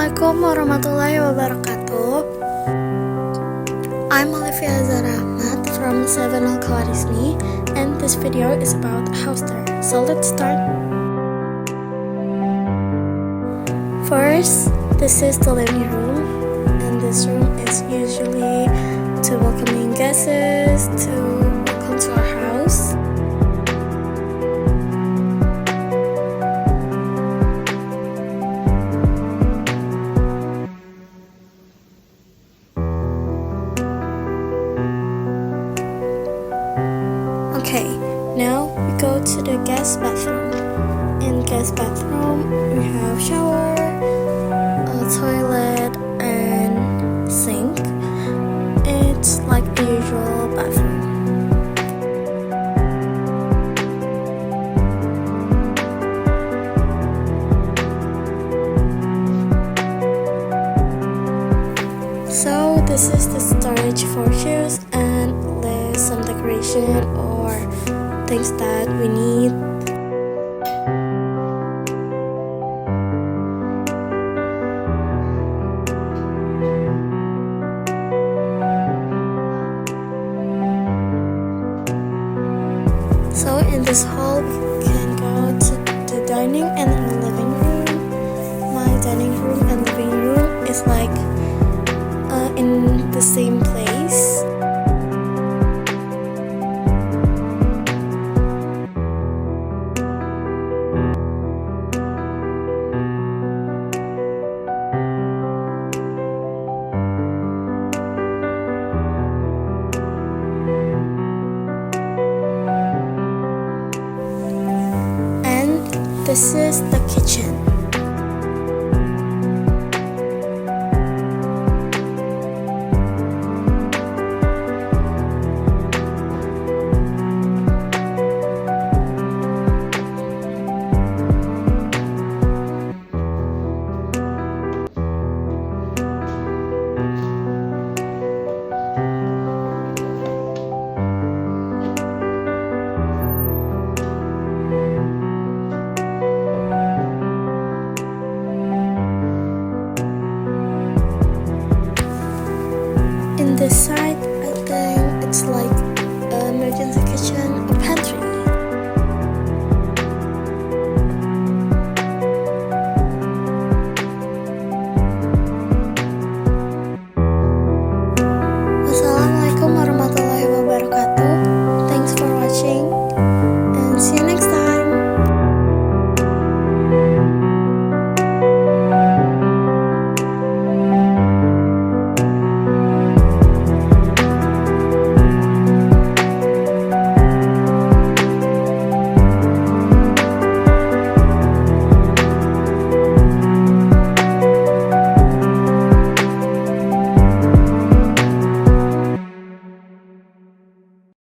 Assalamualaikum warahmatullahi wabarakatuh. I'm Alifia Azzahra Achmad from 7 Khawarizmi, and this video is about a house tour. So let's start. First, this is the living room, and this room is usually to welcoming guests to welcome to our house. Okay, now we go to the guest bathroom. In guest bathroom, we have shower, a toilet, and sink. It's like the usual bathroom. So this is the storage for shoes and some decoration or things that we need. So in this hall we can go to the dining and the living room. My dining room and living room is like in the same place. This is the kitchen. This side, I think it's like